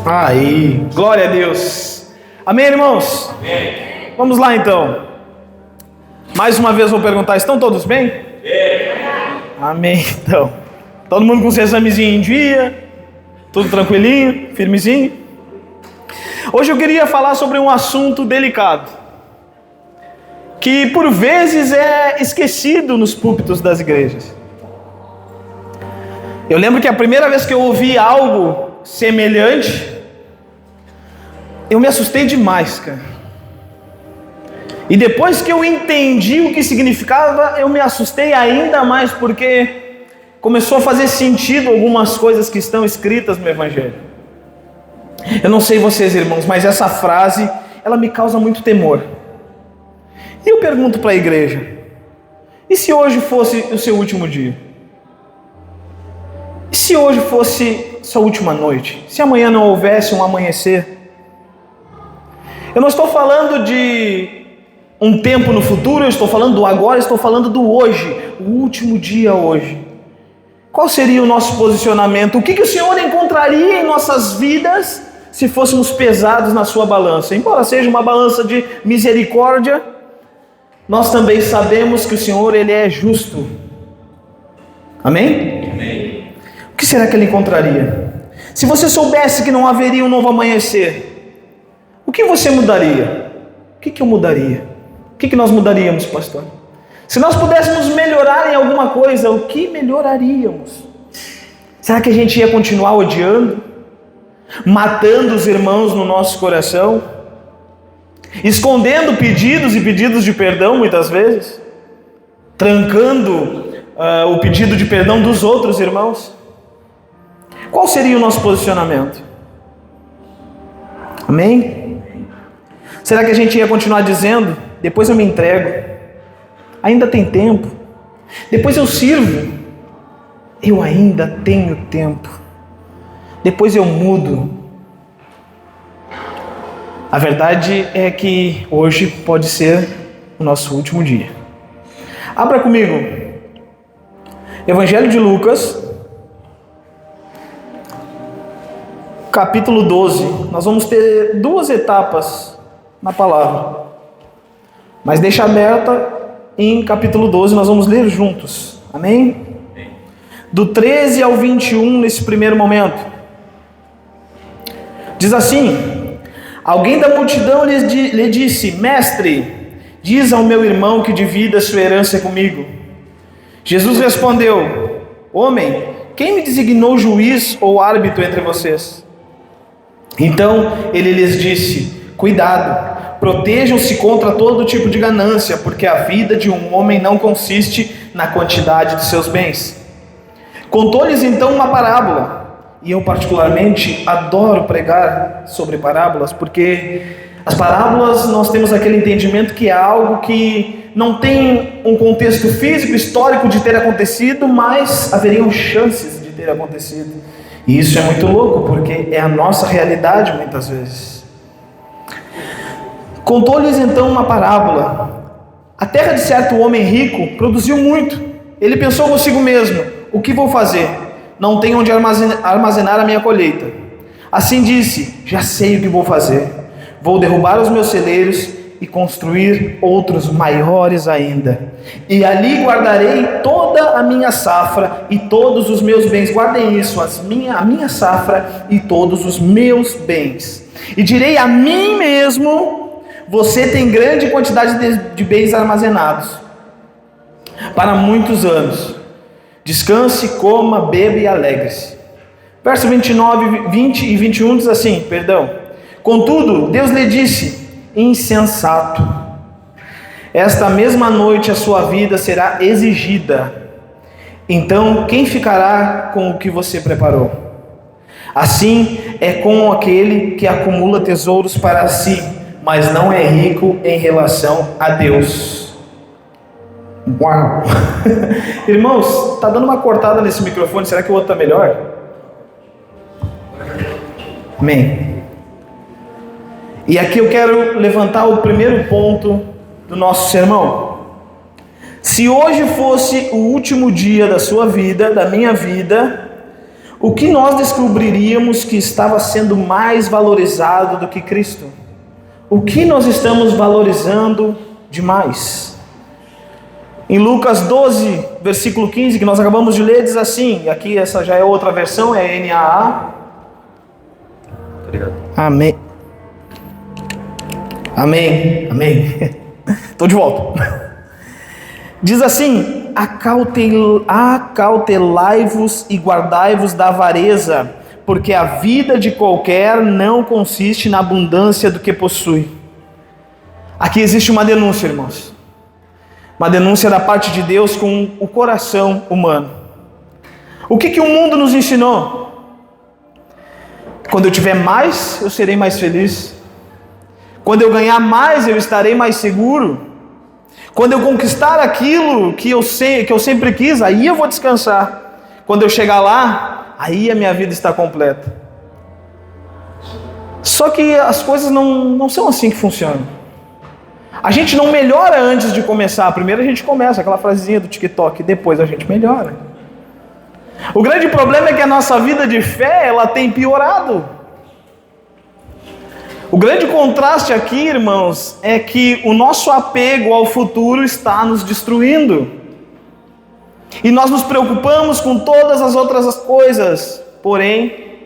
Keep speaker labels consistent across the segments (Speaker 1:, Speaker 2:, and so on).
Speaker 1: Aí, glória a Deus. Amém, irmãos?
Speaker 2: Amém.
Speaker 1: Vamos lá então. Mais uma vez vou perguntar, estão todos bem? Amém, então. Todo mundo com seu examezinho em dia? Tudo tranquilinho, firmezinho? Hoje eu queria falar sobre um assunto delicado, que por vezes é esquecido nos púlpitos das igrejas. Eu lembro que a primeira vez que eu ouvi algo semelhante, eu me assustei demais, cara. E depois que eu entendi o que significava, eu me assustei ainda mais, porque começou a fazer sentido algumas coisas que estão escritas no Evangelho. Eu não sei vocês, irmãos, mas essa frase, ela me causa muito temor. E eu pergunto para a igreja: e se hoje fosse o seu último dia? E se hoje fosse sua última noite? Se amanhã não houvesse um amanhecer? Eu não estou falando de um tempo no futuro, eu estou falando do agora, estou falando do hoje, o último dia hoje. Qual seria o nosso posicionamento? O que o Senhor encontraria em nossas vidas se fôssemos pesados na sua balança? Embora seja uma balança de misericórdia, nós também sabemos que o Senhor, Ele é justo. Amém?
Speaker 2: Amém.
Speaker 1: O que será que Ele encontraria? Se você soubesse que não haveria um novo amanhecer, o que você mudaria? O que eu mudaria? O que nós mudaríamos, pastor? Se nós pudéssemos melhorar em alguma coisa, o que melhoraríamos? Será que a gente ia continuar odiando? Matando os irmãos no nosso coração? Escondendo pedidos e pedidos de perdão muitas vezes? Trancando o pedido de perdão dos outros irmãos? Qual seria o nosso posicionamento? Amém? Será que a gente ia continuar dizendo: depois eu me entrego, ainda tem tempo, depois eu sirvo, eu ainda tenho tempo, depois eu mudo? A verdade é que hoje pode ser o nosso último dia. Abra comigo Evangelho de Lucas, capítulo 12. Nós vamos ter duas etapas na palavra, mas deixa aberta em capítulo 12, nós vamos ler juntos. Amém? Do 13 ao 21, nesse primeiro momento, diz assim: alguém da multidão lhe disse: mestre, diz ao meu irmão que divida sua herança comigo. Jesus respondeu: homem, quem me designou juiz ou árbitro entre vocês? Então ele lhes disse: cuidado, protejam-se contra todo tipo de ganância, porque a vida de um homem não consiste na quantidade de seus bens. Contou-lhes então uma parábola, e eu particularmente adoro pregar sobre parábolas, porque as parábolas nós temos aquele entendimento que é algo que não tem um contexto físico, histórico de ter acontecido, mas haveriam chances de ter acontecido. E isso é muito louco, porque é a nossa realidade muitas vezes. Contou-lhes então uma parábola. A terra de certo homem rico produziu muito. Ele pensou consigo mesmo: o que vou fazer? Não tenho onde armazenar a minha colheita. Assim disse: já sei o que vou fazer. Vou derrubar os meus celeiros e construir outros maiores ainda. E ali guardarei toda a minha safra e todos os meus bens. Guardem isso, a minha safra e todos os meus bens. E direi a mim mesmo: você tem grande quantidade de bens armazenados para muitos anos. Descanse, coma, beba e alegre-se. Verso 29, 20 e 21 diz assim, contudo, Deus lhe disse: insensato, esta mesma noite a sua vida será exigida. Então quem ficará com o que você preparou? Assim é com aquele que acumula tesouros para si, mas não é rico em relação a Deus. Uau! Irmãos, está dando uma cortada nesse microfone, será que o outro está melhor? Amém. E aqui eu quero levantar o primeiro ponto do nosso sermão. Se hoje fosse o último dia da sua vida, da minha vida, o que nós descobriríamos que estava sendo mais valorizado do que Cristo? O que nós estamos valorizando demais? Em Lucas 12, versículo 15, que nós acabamos de ler, diz assim, aqui essa já é outra versão, é NAA. Obrigado. Amém. Amém. Amém. Estou de volta. Diz assim: acautelai-vos e guardai-vos da avareza, porque a vida de qualquer não consiste na abundância do que possui. Aqui existe uma denúncia, irmãos. Uma denúncia da parte de Deus com o coração humano. O que o mundo nos ensinou? Quando eu tiver mais, eu serei mais feliz. Quando eu ganhar mais, eu estarei mais seguro. Quando eu conquistar aquilo que eu sempre quis, aí eu vou descansar. Quando eu chegar lá, aí a minha vida está completa. Só que as coisas não são assim que funcionam. A gente não melhora antes de começar. Primeiro a gente começa, aquela frasezinha do TikTok, depois a gente melhora. O grande problema é que a nossa vida de fé, ela tem piorado. O grande contraste aqui, irmãos, é que o nosso apego ao futuro está nos destruindo. E nós nos preocupamos com todas as outras coisas. Porém,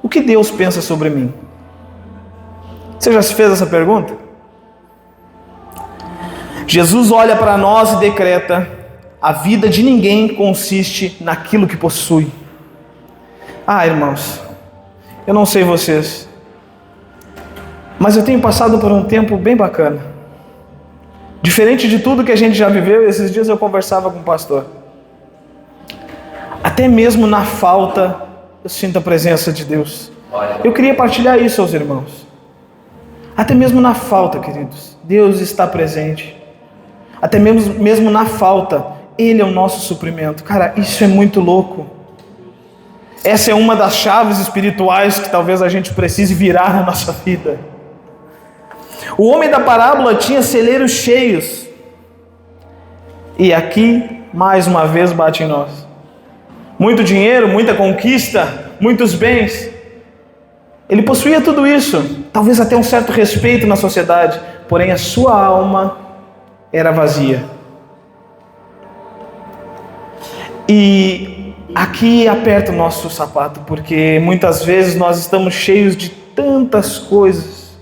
Speaker 1: o que Deus pensa sobre mim? Você já se fez essa pergunta? Jesus olha para nós e decreta: a vida de ninguém consiste naquilo que possui. Irmãos, eu não sei vocês, mas eu tenho passado por um tempo bem bacana. Diferente de tudo que a gente já viveu, esses dias eu conversava com o pastor. Até mesmo na falta, eu sinto a presença de Deus. Eu queria partilhar isso aos irmãos. Até mesmo na falta, queridos, Deus está presente. Até mesmo na falta, Ele é o nosso suprimento. Cara, isso é muito louco. Essa é uma das chaves espirituais que talvez a gente precise virar na nossa vida. O homem da parábola tinha celeiros cheios. E aqui, mais uma vez, bate em nós. Muito dinheiro, muita conquista, muitos bens. Ele possuía tudo isso, talvez até um certo respeito na sociedade, porém a sua alma era vazia. E aqui aperta o nosso sapato, porque muitas vezes nós estamos cheios de tantas coisas,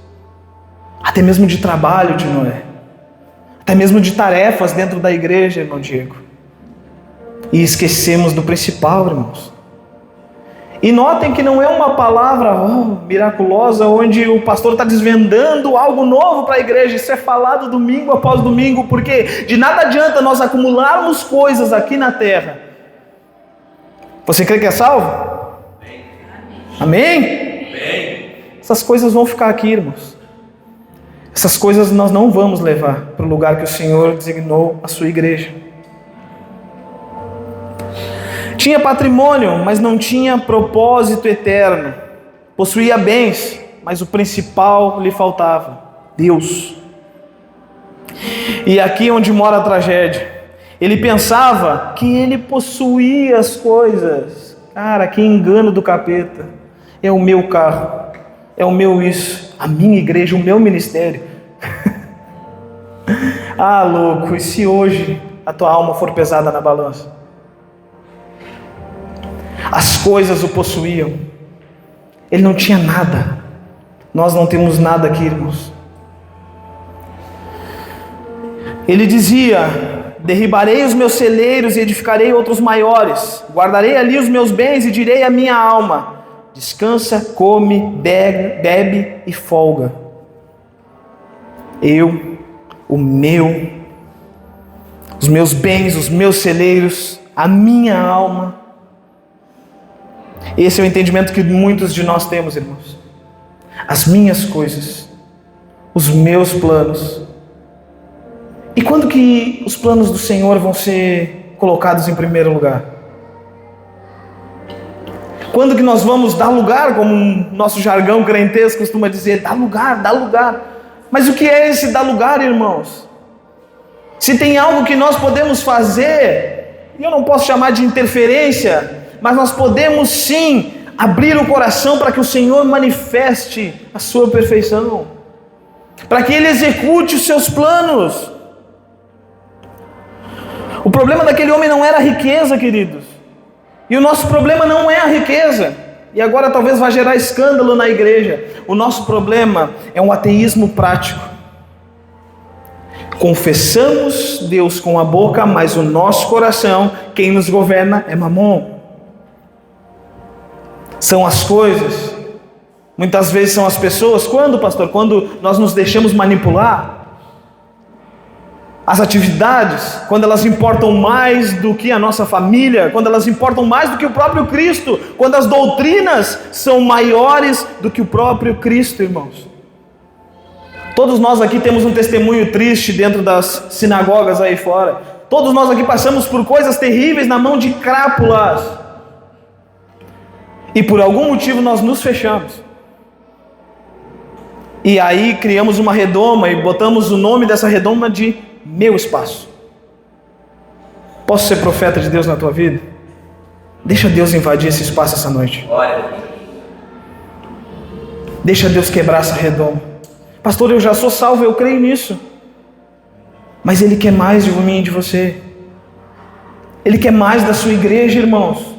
Speaker 1: até mesmo de trabalho, de Noé, até mesmo de tarefas dentro da igreja, irmão Diego, e esquecemos do principal, irmãos. E notem que não é uma palavra miraculosa, onde o pastor está desvendando algo novo para a igreja. Isso é falado domingo após domingo, porque de nada adianta nós acumularmos coisas aqui na terra. Você crê que é salvo? Amém? Amém? Essas coisas vão ficar aqui, irmãos. Essas coisas nós não vamos levar para o lugar que o Senhor designou a sua igreja. Tinha patrimônio, mas não tinha propósito eterno. Possuía bens, mas o principal lhe faltava: Deus. E aqui onde mora a tragédia. Ele pensava que ele possuía as coisas. Cara, que engano do capeta. É o meu carro, é o meu isso, a minha igreja, o meu ministério. Louco, e se hoje a tua alma for pesada na balança? As coisas o possuíam. Ele não tinha nada. Nós não temos nada aqui, irmãos. Ele dizia: derribarei os meus celeiros e edificarei outros maiores. Guardarei ali os meus bens e direi à minha alma: descansa, come, bebe e folga. Os meus bens, os meus celeiros, a minha alma. Esse é o entendimento que muitos de nós temos, irmãos. As minhas coisas, os meus planos. E quando que os planos do Senhor vão ser colocados em primeiro lugar? Quando que nós vamos dar lugar, como o nosso jargão crentez costuma dizer, dá lugar, dá lugar. Mas o que é esse dar lugar, irmãos? Se tem algo que nós podemos fazer, e eu não posso chamar de interferência, mas nós podemos sim abrir o coração para que o Senhor manifeste a sua perfeição, para que Ele execute os seus planos. O problema daquele homem não era a riqueza, queridos, e o nosso problema não é a riqueza, e agora talvez vá gerar escândalo na igreja. O nosso problema é um ateísmo prático. Confessamos Deus com a boca, mas o nosso coração, quem nos governa é Mamon. São as coisas, muitas vezes são as pessoas. Quando, pastor? Quando nós nos deixamos manipular. As atividades, quando elas importam mais do que a nossa família, quando elas importam mais do que o próprio Cristo, quando as doutrinas são maiores do que o próprio Cristo, irmãos. Todos nós aqui temos um testemunho triste dentro das sinagogas aí fora. Todos nós aqui passamos por coisas terríveis na mão de crápulas. E por algum motivo nós nos fechamos. E aí criamos uma redoma e botamos o nome dessa redoma de meu espaço. Posso ser profeta de Deus na tua vida? Deixa Deus invadir esse espaço essa noite. Deixa Deus quebrar essa redoma. Pastor, eu já sou salvo, eu creio nisso. Mas Ele quer mais de mim e de você. Ele quer mais da sua igreja, irmãos.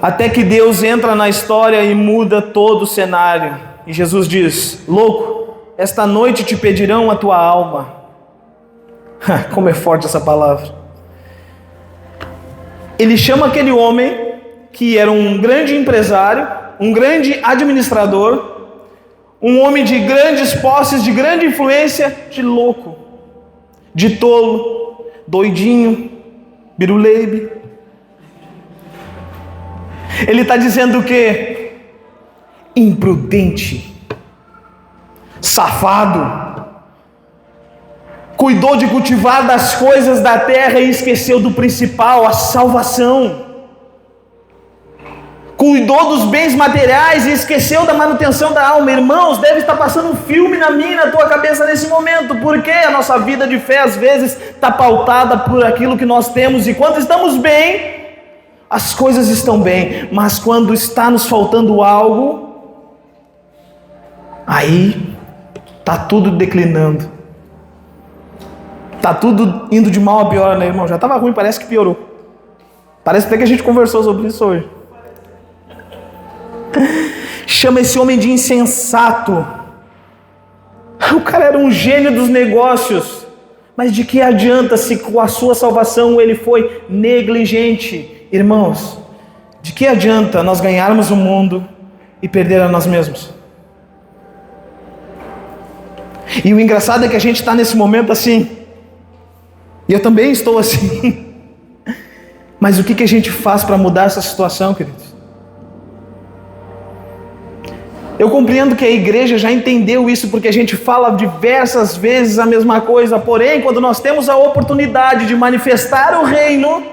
Speaker 1: Até que Deus entra na história e muda todo o cenário. E Jesus diz: louco, esta noite te pedirão a tua alma. Como é forte essa palavra. Ele chama aquele homem que era um grande empresário, um grande administrador, um homem de grandes posses, de grande influência, de louco, de tolo, doidinho, biruleibe. Ele está dizendo o quê? Imprudente, safado, cuidou de cultivar das coisas da terra e esqueceu do principal, a salvação. Cuidou dos bens materiais e esqueceu da manutenção da alma. Irmãos, deve estar passando um filme na minha e na tua cabeça nesse momento, porque a nossa vida de fé às vezes está pautada por aquilo que nós temos, e quando estamos bem, as coisas estão bem, mas quando está nos faltando algo, aí está tudo declinando, está tudo indo de mal a pior, né, irmão? Já estava ruim, parece que piorou. Parece até que a gente conversou sobre isso hoje. Chama esse homem de insensato. O cara era um gênio dos negócios, mas de que adianta se com a sua salvação ele foi negligente? Irmãos, de que adianta nós ganharmos o mundo e perder a nós mesmos? E o engraçado é que a gente está nesse momento assim, e eu também estou assim. Mas o que a gente faz para mudar essa situação, queridos? Eu compreendo que a igreja já entendeu isso, porque a gente fala diversas vezes a mesma coisa. Porém, quando nós temos a oportunidade de manifestar o reino,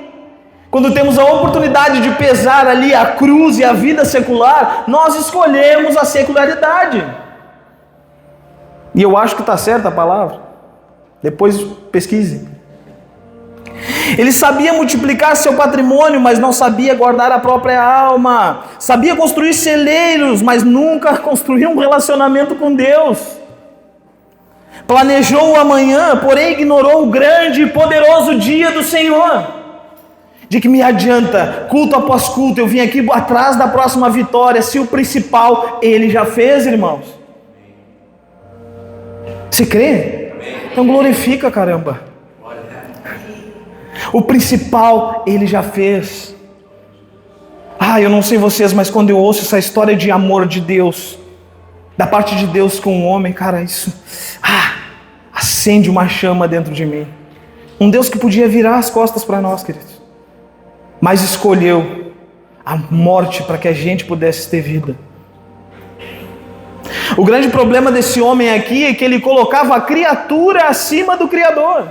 Speaker 1: quando temos a oportunidade de pesar ali a cruz e a vida secular, nós escolhemos a secularidade. E eu acho que está certa a palavra. Depois pesquise. Ele sabia multiplicar seu patrimônio, mas não sabia guardar a própria alma. Sabia construir celeiros, mas nunca construiu um relacionamento com Deus. Planejou o amanhã, porém ignorou o grande e poderoso dia do Senhor. De que me adianta, culto após culto, eu vim aqui atrás da próxima vitória, se o principal Ele já fez, irmãos? Você crê? Então glorifica, caramba. O principal Ele já fez. Eu não sei vocês, mas quando eu ouço essa história de amor de Deus, da parte de Deus com o homem, cara, isso acende uma chama dentro de mim. Um Deus que podia virar as costas para nós, queridos, mas escolheu a morte para que a gente pudesse ter vida. O grande problema desse homem aqui é que ele colocava a criatura acima do Criador.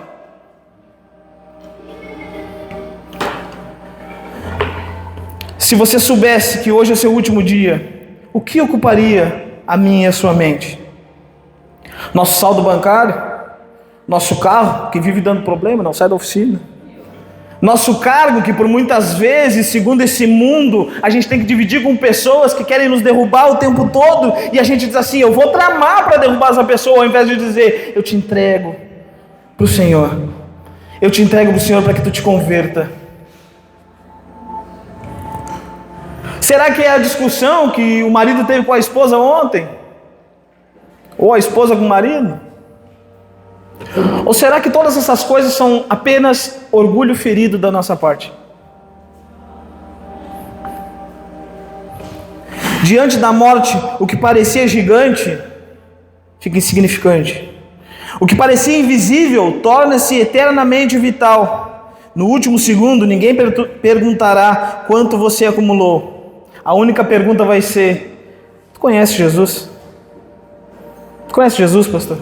Speaker 1: Se você soubesse que hoje é seu último dia, o que ocuparia a minha e a sua mente? Nosso saldo bancário? Nosso carro, que vive dando problema, não sai da oficina? Nosso cargo, que por muitas vezes, segundo esse mundo, a gente tem que dividir com pessoas que querem nos derrubar o tempo todo, e a gente diz assim: eu vou tramar para derrubar essa pessoa, ao invés de dizer: eu te entrego para o Senhor, eu te entrego para o Senhor para que tu te converta. Será que é a discussão que o marido teve com a esposa ontem? Ou a esposa com o marido? Ou será que todas essas coisas são apenas orgulho ferido da nossa parte? Diante da morte, o que parecia gigante fica insignificante. O que parecia invisível torna-se eternamente vital. No último segundo, ninguém perguntará quanto você acumulou. A única pergunta vai ser: tu conhece Jesus? Tu conhece Jesus, pastor?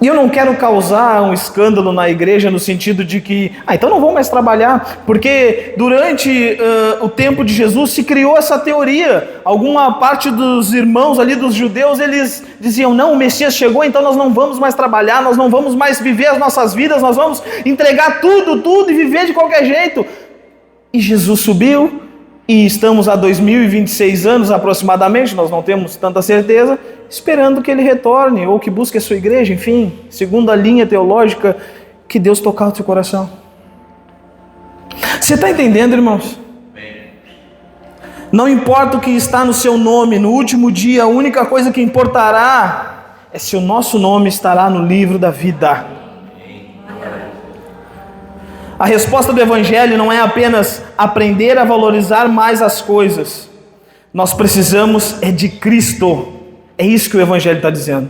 Speaker 1: E eu não quero causar um escândalo na igreja no sentido de que, então não vou mais trabalhar, porque durante o tempo de Jesus se criou essa teoria. Alguma parte dos irmãos ali, dos judeus, eles diziam: não, o Messias chegou, então nós não vamos mais trabalhar, nós não vamos mais viver as nossas vidas, nós vamos entregar tudo e viver de qualquer jeito. E Jesus subiu, e estamos há 2026 anos aproximadamente, nós não temos tanta certeza, esperando que ele retorne, ou que busque a sua igreja, enfim, segundo a linha teológica que Deus tocar o teu coração. Você está entendendo, irmãos? Não importa o que está no seu nome, no último dia, a única coisa que importará é se o nosso nome estará no livro da vida. A resposta do Evangelho não é apenas aprender a valorizar mais as coisas. Nós precisamos de Cristo. É isso que o Evangelho está dizendo.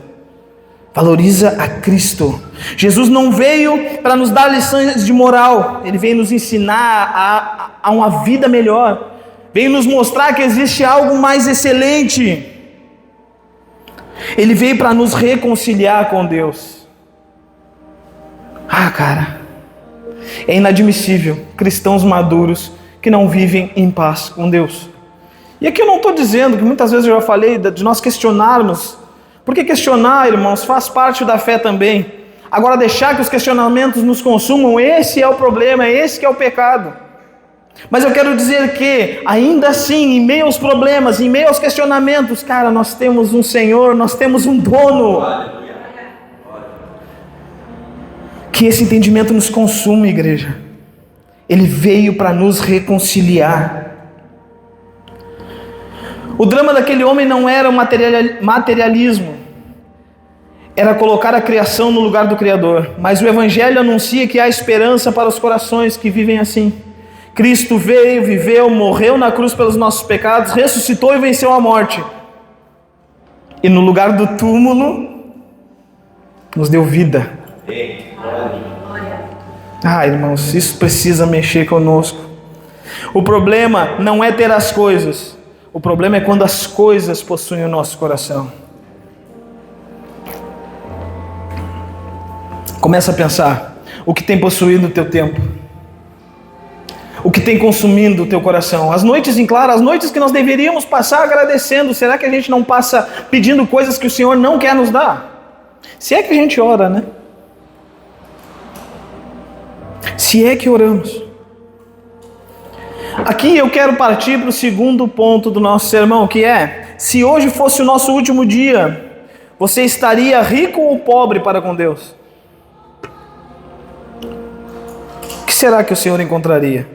Speaker 1: Valoriza a Cristo. Jesus não veio para nos dar lições de moral. Ele veio nos ensinar a uma vida melhor. Veio nos mostrar que existe algo mais excelente. Ele veio para nos reconciliar com Deus. Cara, é inadmissível cristãos maduros que não vivem em paz com Deus. E aqui eu não estou dizendo, que muitas vezes eu já falei, de nós questionarmos, porque questionar, irmãos, faz parte da fé também. Agora, deixar que os questionamentos nos consumam, esse é o problema, esse que é o pecado. Mas eu quero dizer que, ainda assim, em meio aos problemas, em meio aos questionamentos, nós temos um Senhor, nós temos um dono. Que esse entendimento nos consuma, igreja. Ele veio para nos reconciliar. O drama daquele homem não era o materialismo, era colocar a criação no lugar do Criador. Mas o Evangelho anuncia que há esperança para os corações que vivem assim. Cristo veio, viveu, morreu na cruz pelos nossos pecados, ressuscitou e venceu a morte. E no lugar do túmulo, nos deu vida. Irmãos, isso precisa mexer conosco. O problema não é ter as coisas. O problema é quando as coisas possuem o nosso coração. Começa a pensar: o que tem possuído o teu tempo? O que tem consumindo o teu coração? As noites em claro, as noites que nós deveríamos passar agradecendo, será que a gente não passa pedindo coisas que o Senhor não quer nos dar? Se é que a gente ora, né? Se é que oramos. Aqui eu quero partir para o segundo ponto do nosso sermão, que é: se hoje fosse o nosso último dia, você estaria rico ou pobre para com Deus? O que será que o Senhor encontraria?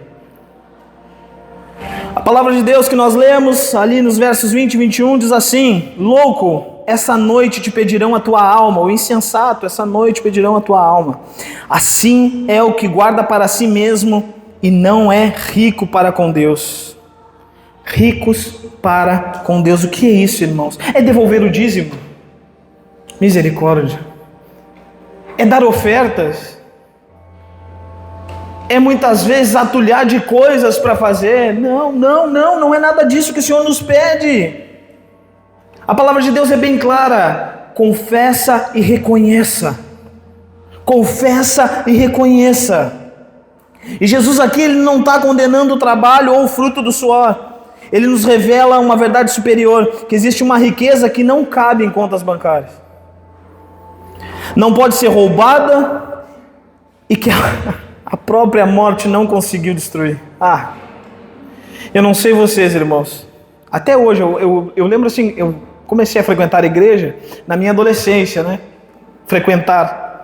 Speaker 1: A palavra de Deus que nós lemos ali nos versos 20 e 21 diz assim: louco, essa noite te pedirão a tua alma, o insensato, essa noite pedirão a tua alma. Assim é o que guarda para si mesmo e não é rico para com Deus. Ricos para com Deus. O que é isso, irmãos? É devolver o dízimo? Misericórdia. É dar ofertas? É muitas vezes atulhar de coisas para fazer? Não é nada disso que o Senhor nos pede. A palavra de Deus é bem clara: confessa e reconheça. Confessa e reconheça. E Jesus aqui, ele não está condenando o trabalho ou o fruto do suor. Ele nos revela uma verdade superior, que existe uma riqueza que não cabe em contas bancárias. não pode ser roubada e que a própria morte não conseguiu destruir. Eu não sei vocês, irmãos, até hoje eu lembro assim, eu comecei a frequentar a igreja na minha adolescência, né?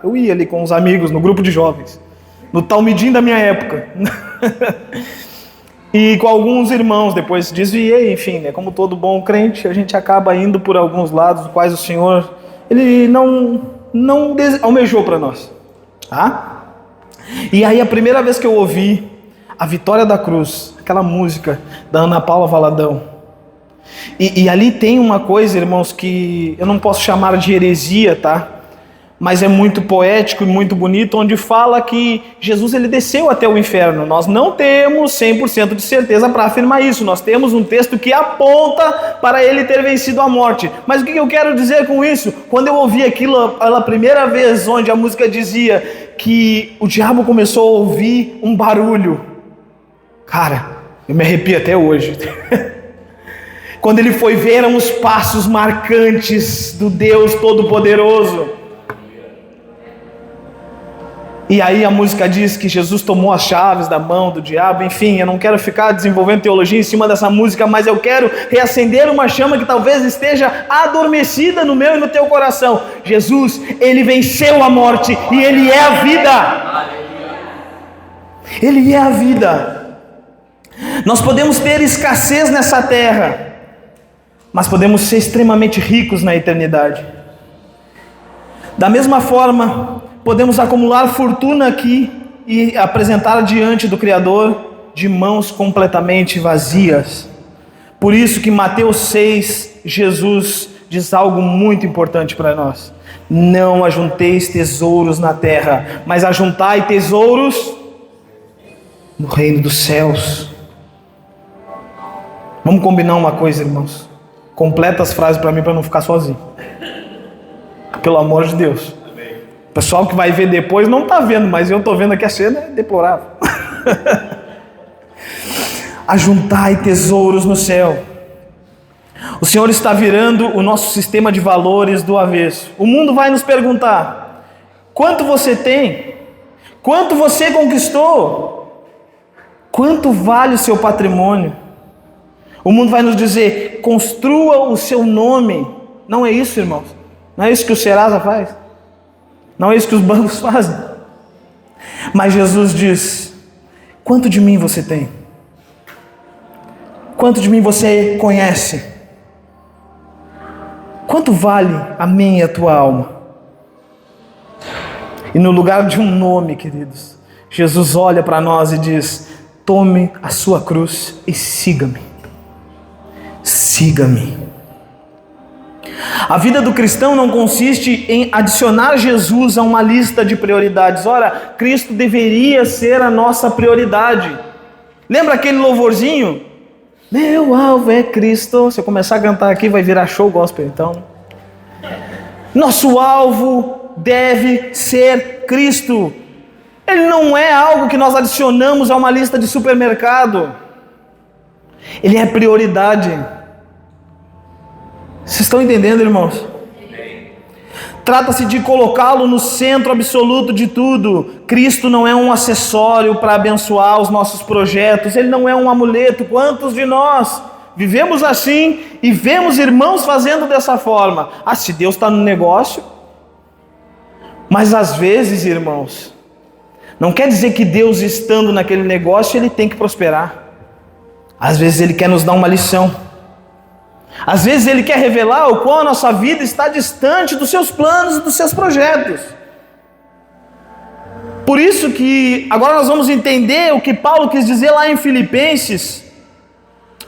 Speaker 1: Eu ia ali com os amigos no grupo de jovens, no talmidim da minha época. E com alguns irmãos, depois desviei, enfim, né? Como todo bom crente, a gente acaba indo por alguns lados, os quais o Senhor, Ele não almejou para nós, tá? E aí a primeira vez que eu ouvi a Vitória da Cruz, aquela música da Ana Paula Valadão, e ali tem uma coisa, irmãos, que eu não posso chamar de heresia, tá? Mas é muito poético e muito bonito, onde fala que Jesus ele desceu até o inferno. Nós não temos 100% de certeza para afirmar isso. Nós temos um texto que aponta para ele ter vencido a morte. Mas o que eu quero dizer com isso? Quando eu ouvi aquilo pela primeira vez, onde a música dizia que o diabo começou a ouvir um barulho. Cara, eu me arrepio até hoje. Quando ele foi ver, eram os passos marcantes do Deus Todo-Poderoso. E aí a música diz que Jesus tomou as chaves da mão do diabo. Enfim, eu não quero ficar desenvolvendo teologia em cima dessa música, mas eu quero reacender uma chama que talvez esteja adormecida no meu e no teu coração. Jesus, Ele venceu a morte e Ele é a vida. Ele é a vida. Nós podemos ter escassez nessa terra, mas podemos ser extremamente ricos na eternidade. Da mesma forma, podemos acumular fortuna aqui e apresentar diante do Criador de mãos completamente vazias. Por isso que Mateus 6, Jesus diz algo muito importante para nós. Não ajunteis tesouros na terra, mas ajuntai tesouros no reino dos céus. Vamos combinar uma coisa, irmãos. Completa as frases para mim, para não ficar sozinho. Pelo amor de Deus. O pessoal que vai ver depois não está vendo, mas eu estou vendo aqui a cena, é deplorável. Ajuntai tesouros no céu. O Senhor está virando o nosso sistema de valores do avesso. O mundo vai nos perguntar: quanto você tem? Quanto você conquistou? Quanto vale o seu patrimônio? O mundo vai nos dizer: construa o seu nome. Não é isso, irmãos? Não é isso que o Serasa faz? Não é isso que os bancos fazem? Mas Jesus diz: quanto de mim você tem? Quanto de mim você conhece? Quanto vale a minha e a tua alma? E no lugar de um nome, queridos, Jesus olha para nós e diz: tome a sua cruz e siga-me. Siga-me. A vida do cristão não consiste em adicionar Jesus a uma lista de prioridades. Ora, Cristo deveria ser a nossa prioridade. Lembra aquele louvorzinho? Meu alvo é Cristo. Se eu começar a cantar aqui, vai virar show gospel, então. Nosso alvo deve ser Cristo. Ele não é algo que nós adicionamos a uma lista de supermercado. Ele é prioridade. Vocês estão entendendo, irmãos? Trata-se de colocá-lo no centro absoluto de tudo. Cristo não é um acessório para abençoar os nossos projetos. Ele não é um amuleto. Quantos de nós vivemos assim e vemos irmãos fazendo dessa forma? Se Deus está no negócio. Mas às vezes, irmãos, não quer dizer que Deus estando naquele negócio, Ele tem que prosperar. Às vezes Ele quer nos dar uma lição. Às vezes Ele quer revelar o quão a nossa vida está distante dos seus planos e dos seus projetos. Por isso que agora nós vamos entender o que Paulo quis dizer lá em Filipenses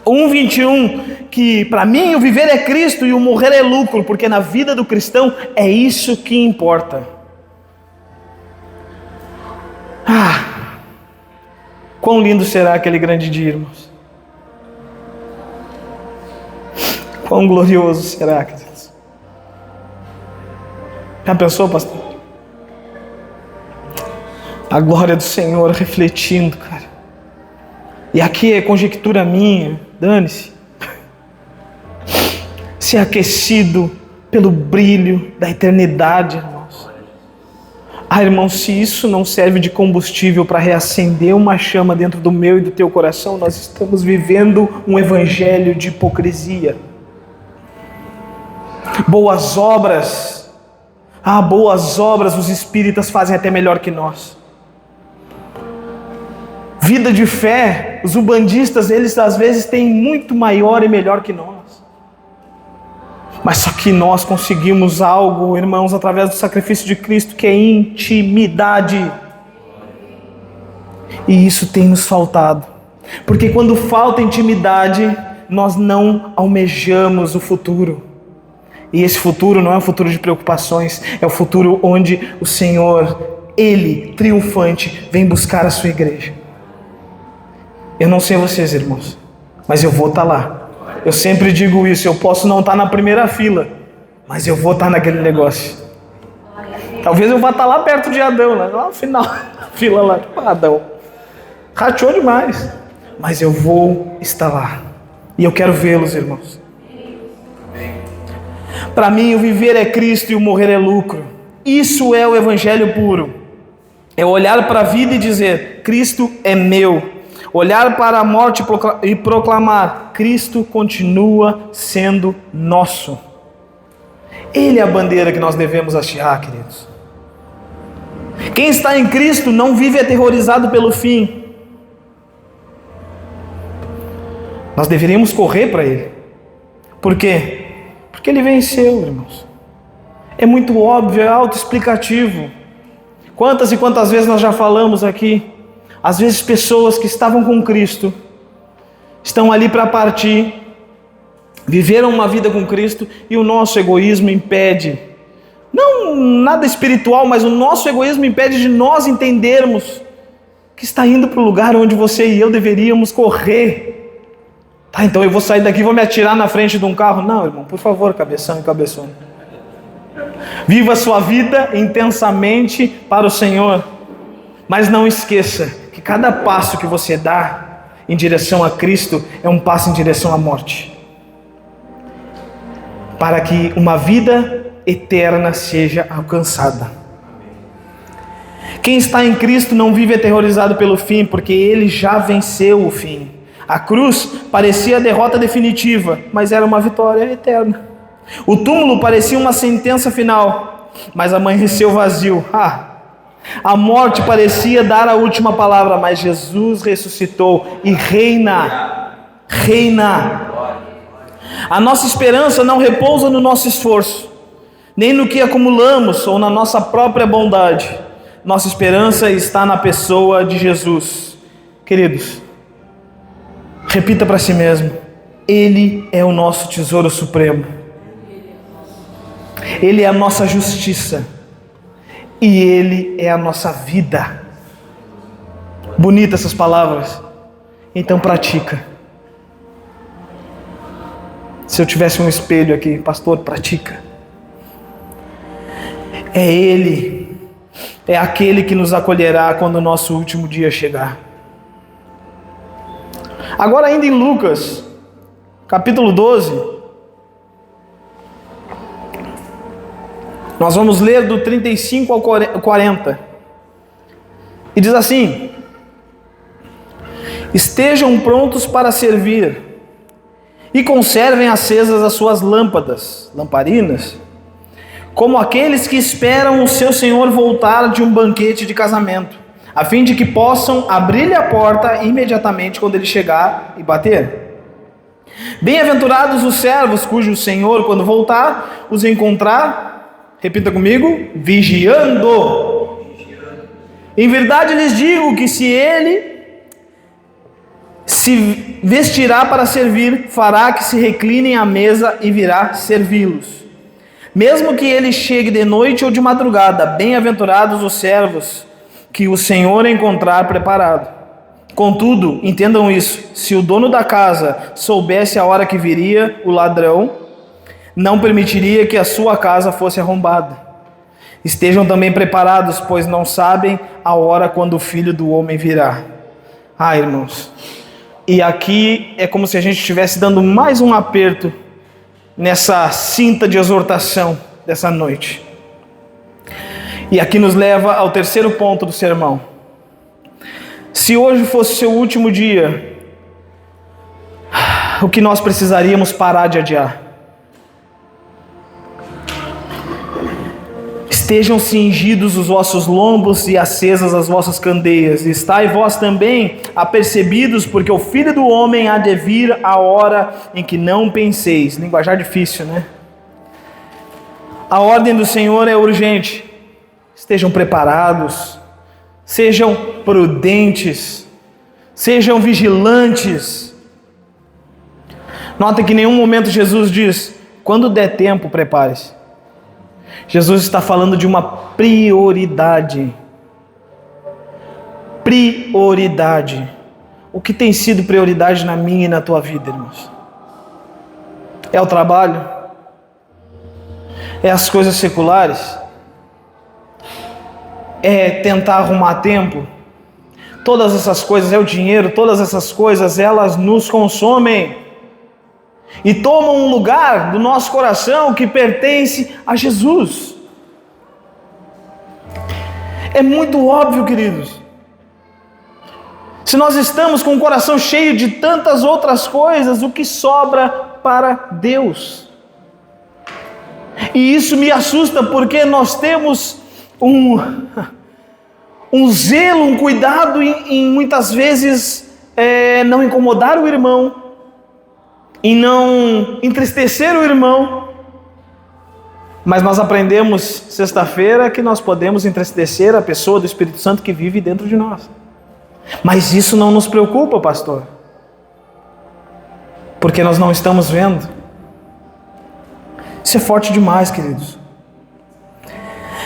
Speaker 1: 1:21, que para mim o viver é Cristo e o morrer é lucro, porque na vida do cristão é isso que importa. Quão lindo será aquele grande dia, irmãos. Quão glorioso será, queridos. Já pensou, pastor? A glória do Senhor refletindo, cara. E aqui é conjectura minha, dane-se. Ser aquecido pelo brilho da eternidade, irmãos. Ah, irmão, se isso não serve de combustível para reacender uma chama dentro do meu e do teu coração, nós estamos vivendo um evangelho de hipocrisia. Boas obras, boas obras os espíritas fazem até melhor que nós. Vida de fé, os umbandistas, eles às vezes têm muito maior e melhor que nós. Mas só que nós conseguimos algo, irmãos, através do sacrifício de Cristo, que é intimidade. E isso tem nos faltado. Porque quando falta intimidade, nós não almejamos o futuro. E esse futuro não é um futuro de preocupações, é o futuro onde o Senhor, Ele, triunfante, vem buscar a sua igreja. Eu não sei vocês, irmãos, mas eu vou estar lá. Eu sempre digo isso, eu posso não estar na primeira fila, mas eu vou estar naquele negócio. Talvez eu vá estar lá perto de Adão, lá no final da fila lá, tipo Adão. Rateou demais, mas eu vou estar lá. E eu quero vê-los, irmãos. Para mim, o viver é Cristo e o morrer é lucro. Isso é o evangelho puro. É olhar para a vida e dizer, Cristo é meu. Olhar para a morte e proclamar, Cristo continua sendo nosso. Ele é a bandeira que nós devemos hastear, queridos. Quem está em Cristo não vive aterrorizado pelo fim. Nós deveríamos correr para Ele. Por quê? Porque Ele venceu, irmãos. É muito óbvio, é autoexplicativo. Quantas e quantas vezes nós já falamos aqui? Às vezes pessoas que estavam com Cristo, estão ali para partir, viveram uma vida com Cristo e o nosso egoísmo impede, não nada espiritual, mas o nosso egoísmo impede de nós entendermos que está indo para o lugar onde você e eu deveríamos correr. Tá, então eu vou sair daqui e vou me atirar na frente de um carro. Não, irmão, por favor, cabeção e cabeçona. Viva a sua vida intensamente para o Senhor, mas não esqueça que cada passo que você dá em direção a Cristo é um passo em direção à morte, para que uma vida eterna seja alcançada. Quem está em Cristo não vive aterrorizado pelo fim, porque Ele já venceu o fim. A cruz parecia a derrota definitiva, mas era uma vitória eterna. O túmulo parecia uma sentença final, mas amanheceu vazio. A morte parecia dar a última palavra, mas Jesus ressuscitou e reina. A nossa esperança não repousa no nosso esforço, nem no que acumulamos ou na nossa própria bondade. Nossa esperança está na pessoa de Jesus. Queridos, repita para si mesmo: Ele é o nosso tesouro supremo. Ele é a nossa justiça. E Ele é a nossa vida. Bonitas essas palavras. Então pratica. Se eu tivesse um espelho aqui, pastor, pratica. É Ele. É aquele que nos acolherá quando o nosso último dia chegar. Agora ainda em Lucas, capítulo 12. Nós vamos ler do 35 ao 40. E diz assim: estejam prontos para servir, e conservem acesas as suas lâmpadas, lamparinas, como aqueles que esperam o seu Senhor voltar de um banquete de casamento, a fim de que possam abrir-lhe a porta imediatamente quando ele chegar e bater. Bem-aventurados os servos cujo Senhor, quando voltar, os encontrar, repita comigo, vigiando. Em verdade lhes digo que se ele se vestirá para servir, fará que se reclinem à mesa e virá servi-los. Mesmo que ele chegue de noite ou de madrugada, bem-aventurados os servos que o Senhor encontrar preparado. Contudo, entendam isso: se o dono da casa soubesse a hora que viria o ladrão, não permitiria que a sua casa fosse arrombada. Estejam também preparados, pois não sabem a hora quando o Filho do Homem virá. Irmãos, e aqui é como se a gente estivesse dando mais um aperto nessa cinta de exortação dessa noite. E aqui nos leva ao terceiro ponto do sermão. Se hoje fosse seu último dia, o que nós precisaríamos parar de adiar? Estejam cingidos os vossos lombos e acesas as vossas candeias. Estai vós também apercebidos, porque o Filho do Homem há de vir a hora em que não penseis. Linguajar difícil, né? A ordem do Senhor é urgente. Estejam preparados, sejam prudentes, sejam vigilantes. Nota que em nenhum momento Jesus diz: quando der tempo, prepare-se. Jesus está falando de uma prioridade. Prioridade. O que tem sido prioridade na minha e na tua vida, irmãos? É o trabalho? É as coisas seculares? É tentar arrumar tempo? Todas essas coisas, é o dinheiro, todas essas coisas, elas nos consomem e tomam um lugar do nosso coração que pertence a Jesus. É muito óbvio, queridos. Se nós estamos com o coração cheio de tantas outras coisas, o que sobra para Deus? E isso me assusta, porque nós temos um zelo, um cuidado em muitas vezes não incomodar o irmão, em não entristecer o irmão. Mas nós aprendemos sexta-feira que nós podemos entristecer a pessoa do Espírito Santo que vive dentro de nós. Mas isso não nos preocupa, pastor, porque nós não estamos vendo. Isso é forte demais, queridos.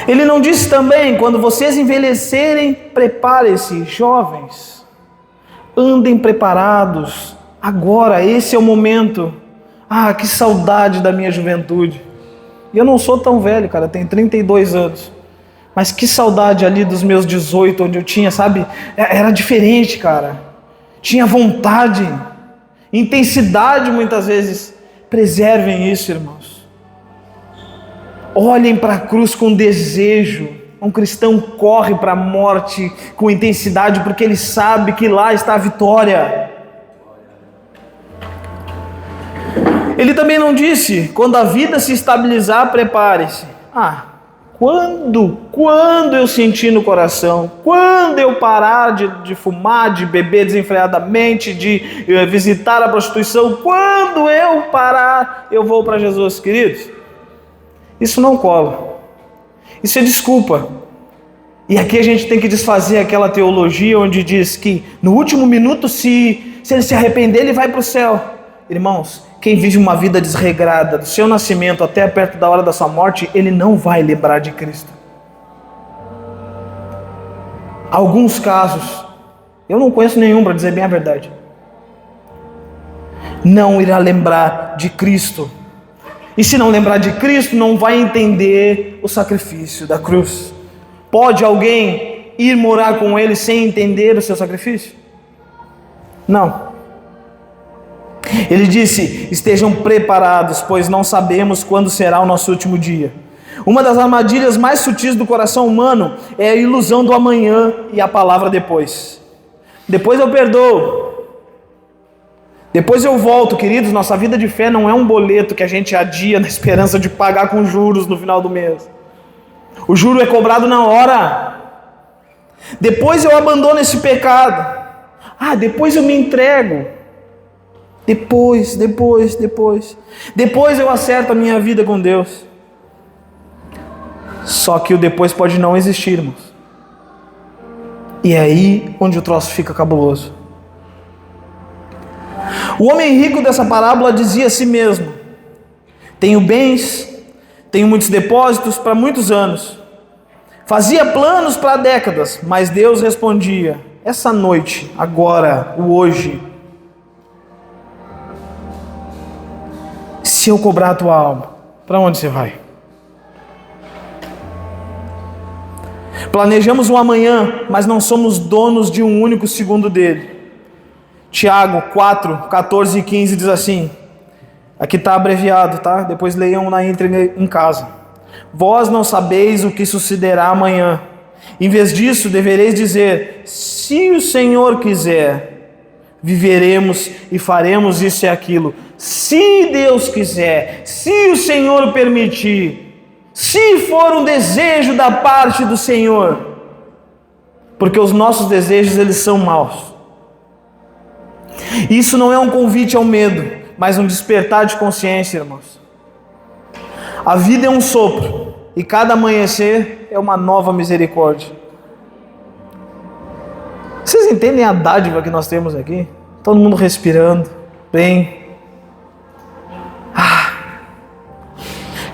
Speaker 1: Ele não disse também: quando vocês envelhecerem, preparem-se, jovens, andem preparados, agora, esse é o momento. Ah, que saudade da minha juventude. E eu não sou tão velho, cara, tenho 32 anos. Mas que saudade ali dos meus 18, onde eu tinha, sabe, era diferente, cara. Tinha vontade, intensidade muitas vezes. Preservem isso, irmãos. Olhem para a cruz com desejo. Um cristão corre para a morte com intensidade, porque ele sabe que lá está a vitória. Ele também não disse: quando a vida se estabilizar, prepare-se. Quando eu sentir no coração, quando eu parar de fumar, de beber desenfreadamente, de visitar a prostituição, quando eu parar, eu vou para Jesus. Queridos, isso não cola. Isso é desculpa. E aqui a gente tem que desfazer aquela teologia onde diz que no último minuto, se ele se arrepender, ele vai para o céu. Irmãos, quem vive uma vida desregrada, do seu nascimento até perto da hora da sua morte, ele não vai lembrar de Cristo. Alguns casos, eu não conheço nenhum, para dizer bem a verdade, não irá lembrar de Cristo. E se não lembrar de Cristo, não vai entender o sacrifício da cruz. Pode alguém ir morar com ele sem entender o seu sacrifício? Não. Ele disse: estejam preparados, pois não sabemos quando será o nosso último dia. Uma das armadilhas mais sutis do coração humano é a ilusão do amanhã e a palavra depois. Depois eu perdoo. Depois eu volto, queridos. Nossa vida de fé não é um boleto que a gente adia na esperança de pagar com juros no final do mês. O juro é cobrado na hora. Depois eu abandono esse pecado. Depois eu me entrego. Depois eu acerto a minha vida com Deus. Só que o depois pode não existir, irmãos. E é aí onde o troço fica cabuloso. O homem rico dessa parábola dizia a si mesmo: tenho bens, tenho muitos depósitos para muitos anos. Fazia planos para décadas, mas Deus respondia: essa noite, agora, o hoje, se eu cobrar a tua alma, para onde você vai? Planejamos um amanhã, mas não somos donos de um único segundo dele. Tiago 4, 14 e 15 diz assim, aqui está abreviado, tá? Depois leiam na íntegra em casa. Vós não sabeis o que sucederá amanhã. Em vez disso, devereis dizer: se o Senhor quiser, viveremos e faremos isso e aquilo. Se Deus quiser, se o Senhor permitir, se for um desejo da parte do Senhor. Porque os nossos desejos, eles são maus. Isso não é um convite ao medo, mas um despertar de consciência, irmãos. A vida é um sopro, e cada amanhecer é uma nova misericórdia. Vocês entendem a dádiva que nós temos aqui? Todo mundo respirando bem.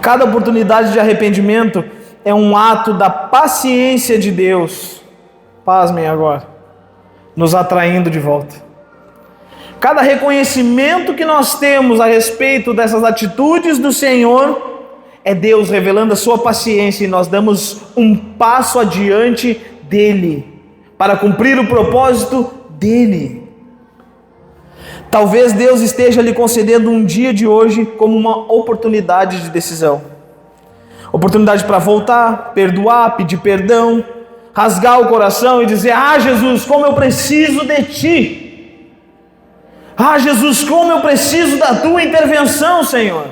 Speaker 1: Cada oportunidade de arrependimento é um ato da paciência de Deus. Pasmem agora, nos atraindo de volta. Cada reconhecimento que nós temos a respeito dessas atitudes do Senhor é Deus revelando a sua paciência, e nós damos um passo adiante dele, para cumprir o propósito dele. Talvez Deus esteja lhe concedendo um dia de hoje como uma oportunidade de decisão. Oportunidade para voltar, perdoar, pedir perdão, rasgar o coração e dizer: ah, Jesus, como eu preciso de Ti. Ah, Jesus, como eu preciso da Tua intervenção, Senhor.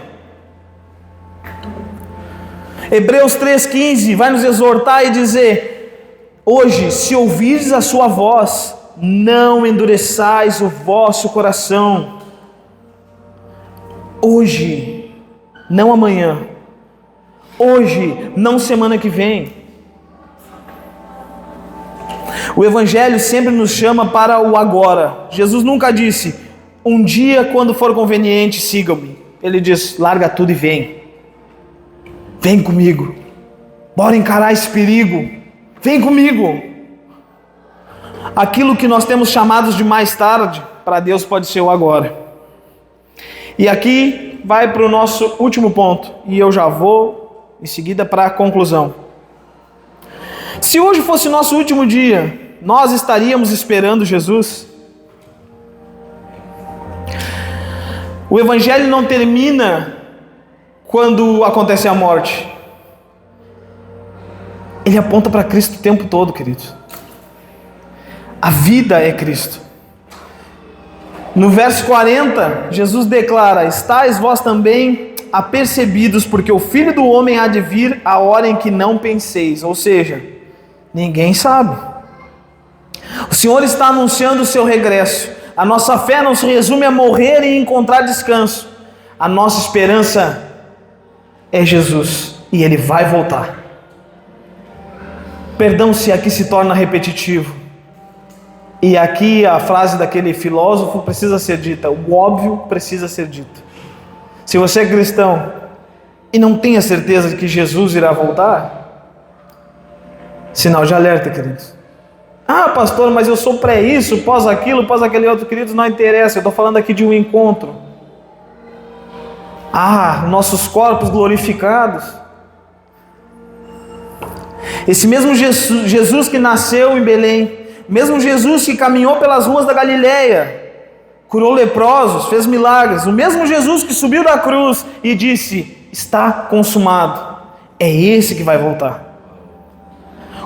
Speaker 1: Hebreus 3,15 vai nos exortar e dizer: hoje, se ouvires a sua voz, não endureçais o vosso coração. Hoje, não amanhã. Hoje, não semana que vem. O Evangelho sempre nos chama para o agora. Jesus nunca disse: um dia, quando for conveniente, sigam-me. Ele diz: larga tudo e vem. Vem comigo. Bora encarar esse perigo. Vem comigo. Aquilo que nós temos chamados de mais tarde, para Deus pode ser o agora. E aqui vai para o nosso último ponto, e eu já vou em seguida para a conclusão. Se hoje fosse nosso último dia, nós estaríamos esperando Jesus? O Evangelho não termina quando acontece a morte. Ele aponta para Cristo o tempo todo, queridos. A vida é Cristo. No verso 40, Jesus declara: estais vós também apercebidos, porque o Filho do Homem há de vir a hora em que não penseis. Ou seja, ninguém sabe. O Senhor está anunciando o seu regresso. A nossa fé não se resume a morrer e encontrar descanso. A nossa esperança é Jesus, e Ele vai voltar. Perdão se aqui se torna repetitivo. E aqui a frase daquele filósofo precisa ser dita, o óbvio precisa ser dito. Se você é cristão e não tem a certeza de que Jesus irá voltar, sinal de alerta, queridos. Ah, pastor, mas eu sou pré isso, pós aquilo, pós aquele outro, queridos, não interessa, eu estou falando aqui de um encontro. Ah, nossos corpos glorificados. Esse mesmo Jesus que nasceu em Belém, mesmo Jesus que caminhou pelas ruas da Galileia, curou leprosos, fez milagres, o mesmo Jesus que subiu da cruz e disse: está consumado, é esse que vai voltar.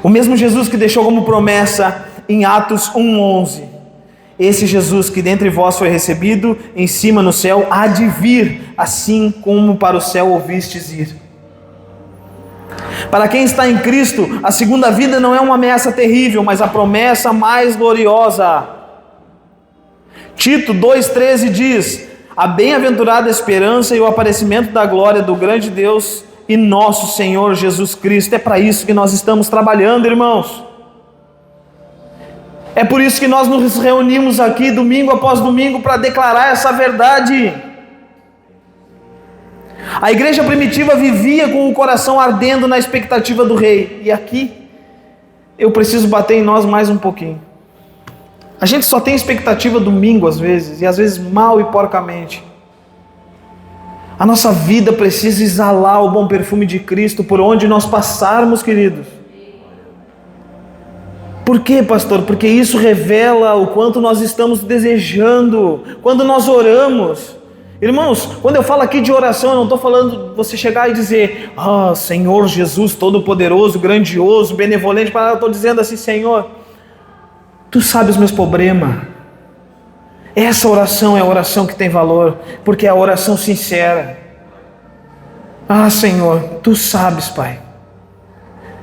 Speaker 1: O mesmo Jesus que deixou como promessa em Atos 1:11, esse Jesus que dentre vós foi recebido em cima no céu, há de vir, assim como para o céu ouvistes ir. Para quem está em Cristo, a segunda vida não é uma ameaça terrível, mas a promessa mais gloriosa. Tito 2,13 diz: a bem-aventurada esperança e o aparecimento da glória do grande Deus e nosso Senhor Jesus Cristo. É para isso que nós estamos trabalhando, irmãos. É por isso que nós nos reunimos aqui domingo após domingo para declarar essa verdade. A igreja primitiva vivia com o coração ardendo na expectativa do rei. E aqui eu preciso bater em nós mais um pouquinho. A gente só tem expectativa domingo às vezes, e às vezes mal e porcamente. A nossa vida precisa exalar o bom perfume de Cristo por onde nós passarmos, queridos. Por quê, pastor? Porque isso revela o quanto nós estamos desejando. Quando nós oramos, Irmãos, quando eu falo aqui de oração, eu não estou falando você chegar e dizer: ah, Senhor Jesus Todo-Poderoso, grandioso, benevolente. Eu estou dizendo assim: Senhor, Tu sabes os meus problemas. Essa oração é a oração que tem valor, porque é a oração sincera. Ah, Senhor, Tu sabes, Pai.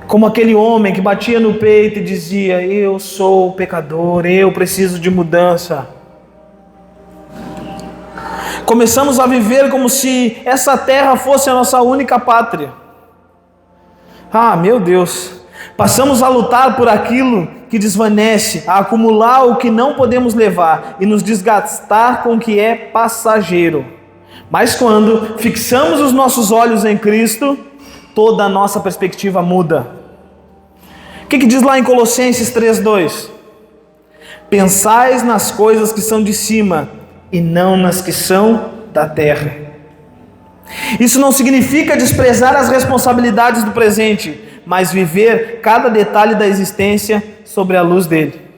Speaker 1: Como aquele homem que batia no peito e dizia: eu sou pecador, eu preciso de mudança. Começamos a viver como se essa terra fosse a nossa única pátria. Ah, meu Deus. Passamos a lutar por aquilo que desvanece, a acumular o que não podemos levar e nos desgastar com o que é passageiro. Mas quando fixamos os nossos olhos em Cristo, toda a nossa perspectiva muda. O que diz lá em Colossenses 3:2? Pensais nas coisas que são de cima e não nas que são da terra. Isso não significa desprezar as responsabilidades do presente, mas viver cada detalhe da existência sobre a luz dele.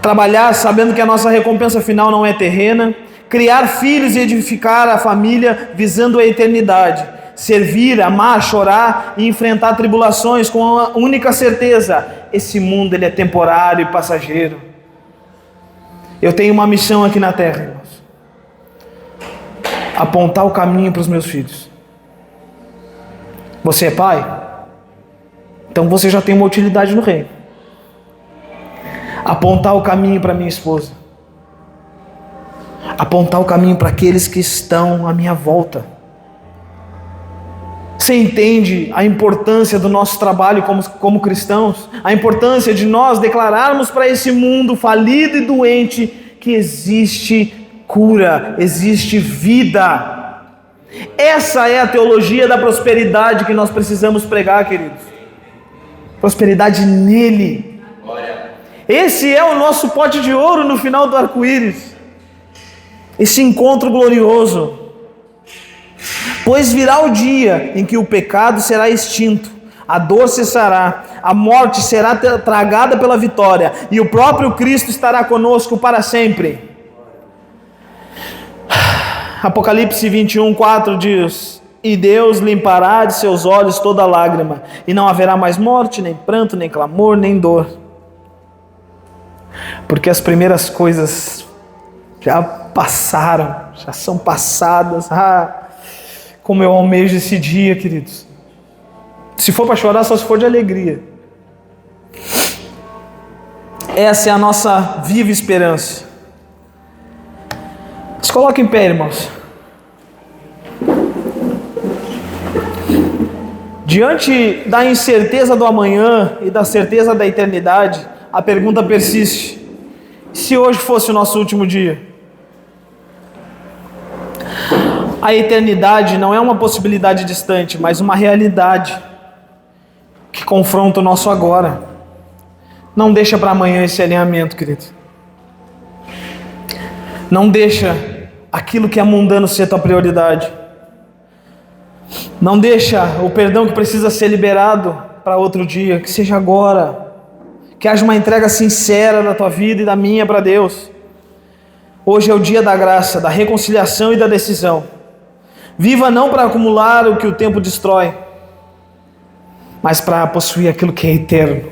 Speaker 1: Trabalhar sabendo que a nossa recompensa final não é terrena, criar filhos e edificar a família visando a eternidade, servir, amar, chorar e enfrentar tribulações com a única certeza: esse mundo ele é temporário e passageiro. Eu tenho uma missão aqui na terra, irmãos: apontar o caminho para os meus filhos. Você é pai? Então você já tem uma utilidade no reino. Apontar o caminho para minha esposa. Apontar o caminho para aqueles que estão à minha volta. Você entende a importância do nosso trabalho como cristãos? A importância de nós declararmos para esse mundo falido e doente que existe cura, existe vida. Essa é a teologia da prosperidade que nós precisamos pregar, queridos. Prosperidade nele. Esse é o nosso pote de ouro no final do arco-íris. Esse encontro glorioso. Pois virá o dia em que o pecado será extinto, a dor cessará, a morte será tragada pela vitória, e o próprio Cristo estará conosco para sempre. Apocalipse 21:4 diz: e Deus limpará de seus olhos toda lágrima, e não haverá mais morte, nem pranto, nem clamor, nem dor. Porque as primeiras coisas já passaram, já são passadas. Como eu almejo esse dia, queridos. Se for para chorar, só se for de alegria. Essa é a nossa viva esperança. Se coloque em pé, irmãos. Diante da incerteza do amanhã e da certeza da eternidade, a pergunta persiste: se hoje fosse o nosso último dia? A eternidade não é uma possibilidade distante, mas uma realidade que confronta o nosso agora. Não deixa para amanhã esse alinhamento, querido. Não deixa aquilo que é mundano ser tua prioridade. Não deixa o perdão que precisa ser liberado para outro dia, que seja agora. Que haja uma entrega sincera da tua vida e da minha para Deus. Hoje é o dia da graça, da reconciliação e da decisão. Viva não para acumular o que o tempo destrói, mas para possuir aquilo que é eterno.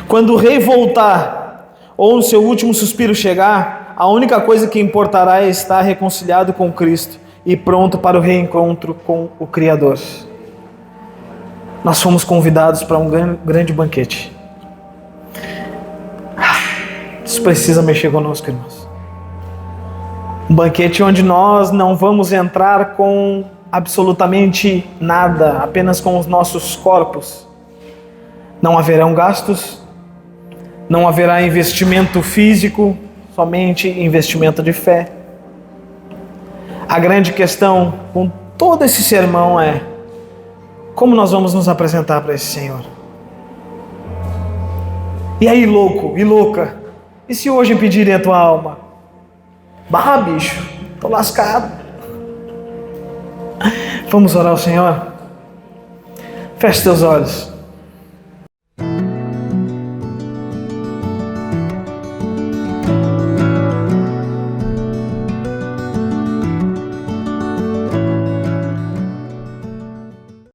Speaker 1: Quando o rei voltar, ou no seu último suspiro chegar, a única coisa que importará é estar reconciliado com Cristo e pronto para o reencontro com o Criador. Nós fomos convidados para um grande banquete. Isso precisa mexer conosco, irmãos. Um banquete onde nós não vamos entrar com absolutamente nada, apenas com os nossos corpos. Não haverão gastos, não haverá investimento físico, somente investimento de fé. A grande questão com todo esse sermão é: como nós vamos nos apresentar para esse Senhor? E aí, louco e louca, e se hoje pedirem a tua alma? Bah, bicho, tô lascado. Vamos orar ao Senhor? Feche teus olhos.